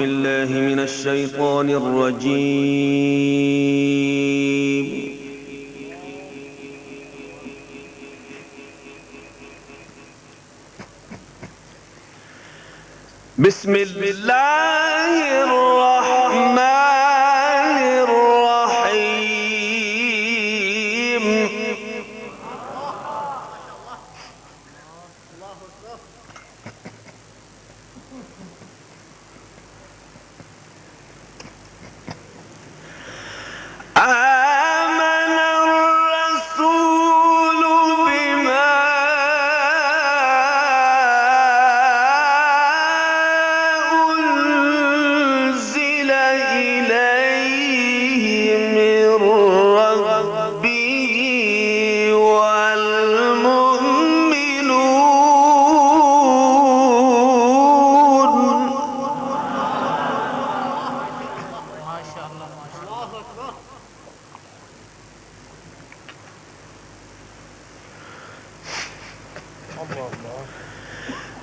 بالله من الشيطان الرجيم. بسم الله الرحمن الرحيم. آمن الرسول بما أنزل إليه من ربه والمؤمنون. ما شاء الله ما شاء الله أكبر.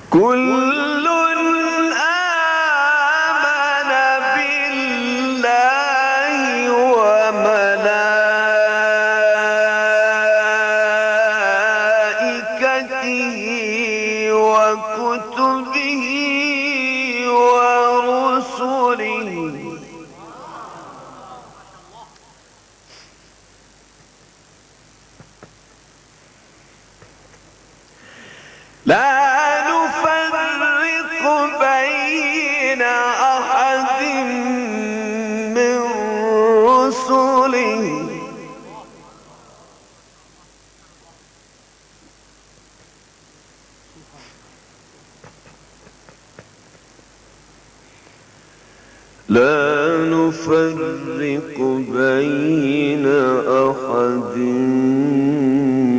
كل آمن بالله وملائكته وكتبه ورسله لا نفرق بين أحد من رسله لا نفرق بين أحد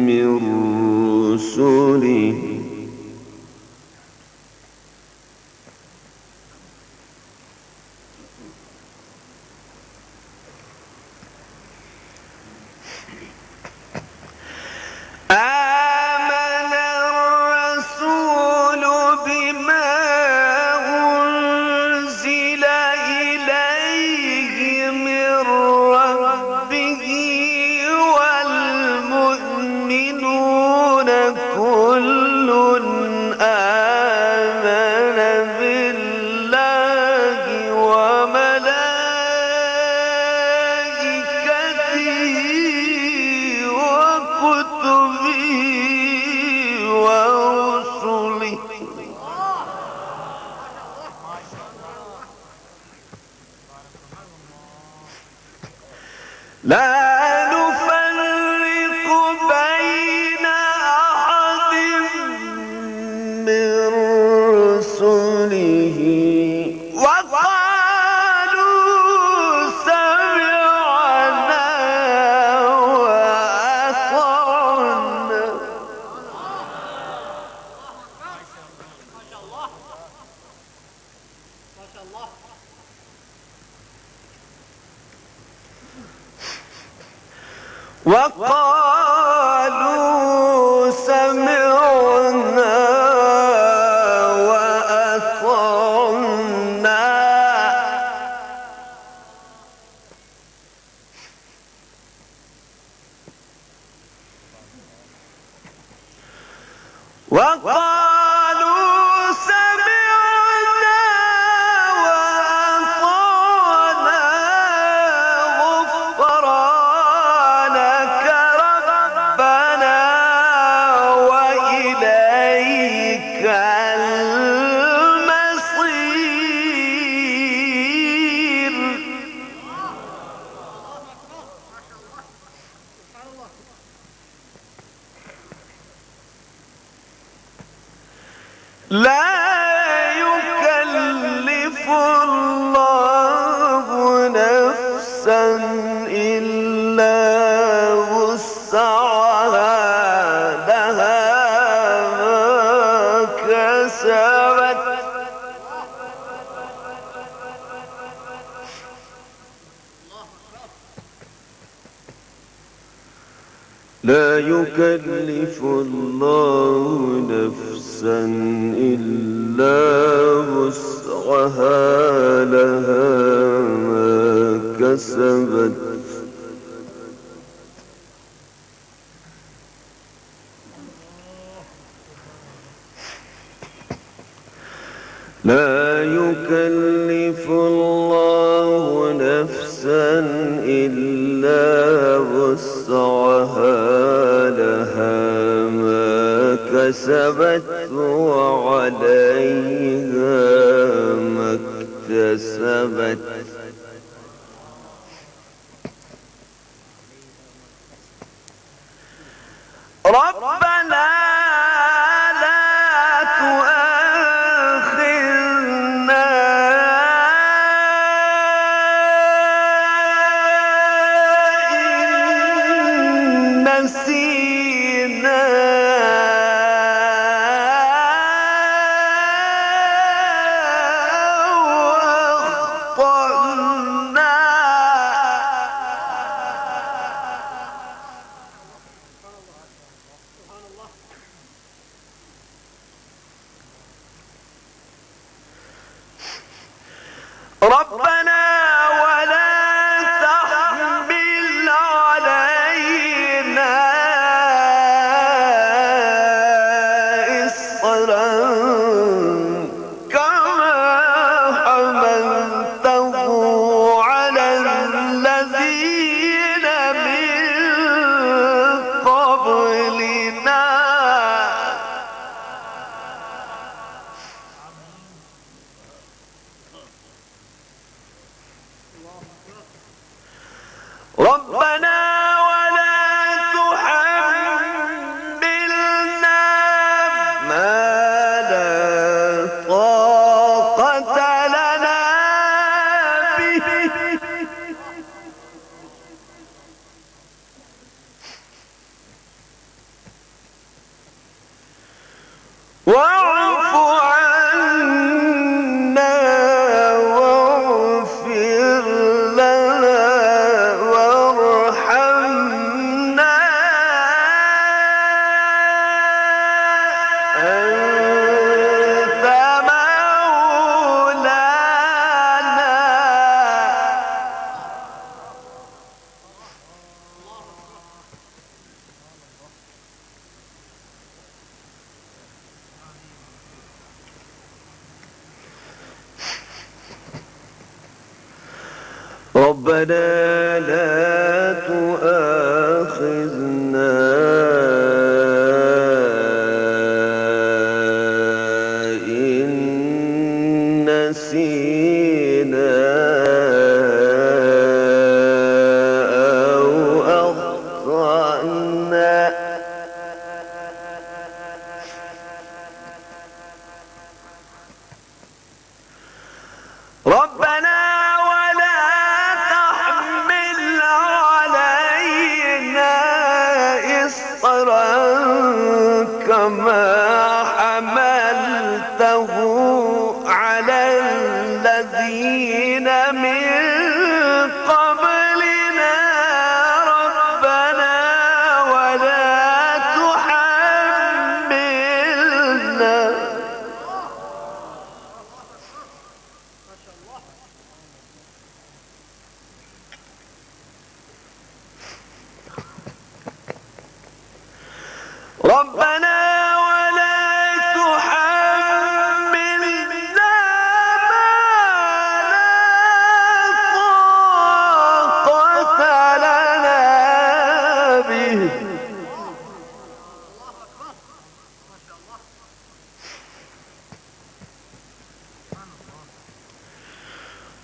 من رسله آمن الرسول بما أنزل إليه من ربه والمؤمنون كل آمن بالله وملائكته وكتبه ورسله لا نفرق بين أحد من رسله وقالوا سمعنا وأطعنا. ما شاء الله ما شاء الله. وقالوا سمعنا وأطعنا. وقالوا سمعنا وأطعنا غفرانك ربنا وإليك المصير. لا يكلف الله نفسا إلا وسعها لها ما كسبت لا يكلف الله نفسا إلا وسعها وسقها لها ما كسبت لا يكلف الله نفسا إلا وسعها لها ما كسبت وعليها ما اكتسبت ربنا لا تؤاخذنا إن نسينا ربنا ولا تحمل علينا إصرا كما حملته على الذين من قبلنا ربنا ولا تحملنا ما لا طاقة لنا به واعف عنا واغفر لنا وارحمنا أنت مولانا ربنا لا تؤاخذنا إن نسينا أو أخطأنا ربنا ولا تحمل علينا إصرا كما حملته على الذين من قبلنا ربنا ولا تحملنا ربنا ولا تحملنا ما لا طاقة لنا به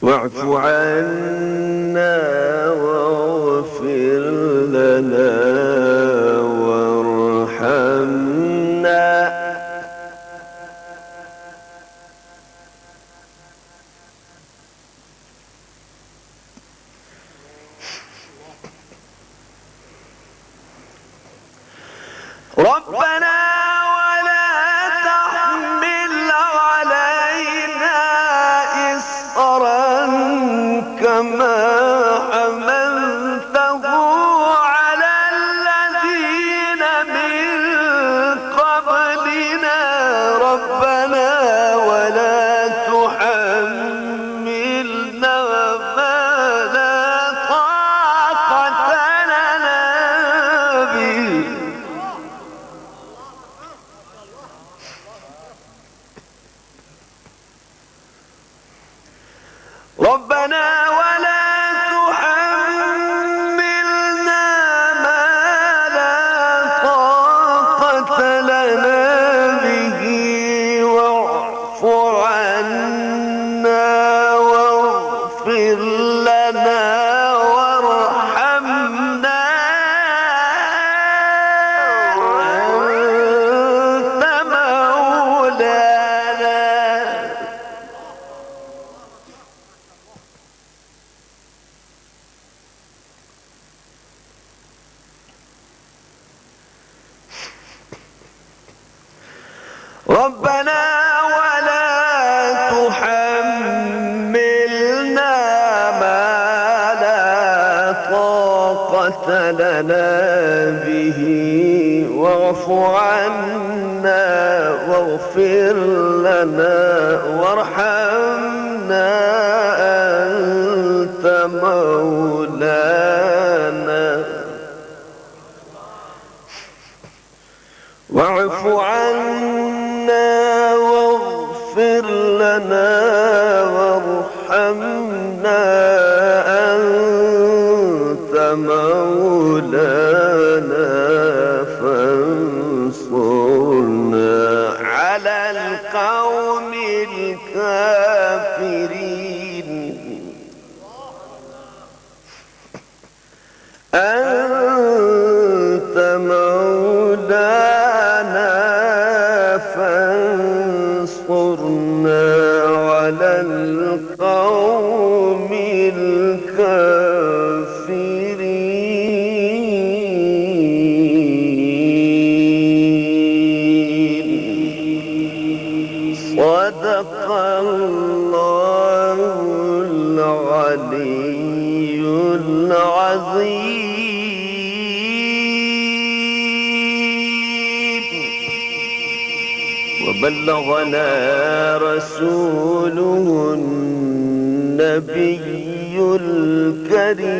واعف عنا واغفر لنا وارحمنا ربنا ولا تحمل علينا إصرا كما حملته على الذين من قبلنا ربنا ولا تحملنا ربنا ولا تحملنا ما لا طاقة لنا به واعف عنا واغفر لنا وارحمنا أنت مولانا. ربنا ولا تحملنا ما لا طاقة لنا به واعف عنا واغفر لنا وارحمنا أنت مولانا. واعف عنا واغفر لنا وارحمنا أنت مولانا فانصرنا على القوم الكافرين. أنت مولانا فانصرنا على القوم الكافرين. صدق الله العلي العظيم. وبلغنا رسوله النبي الكريم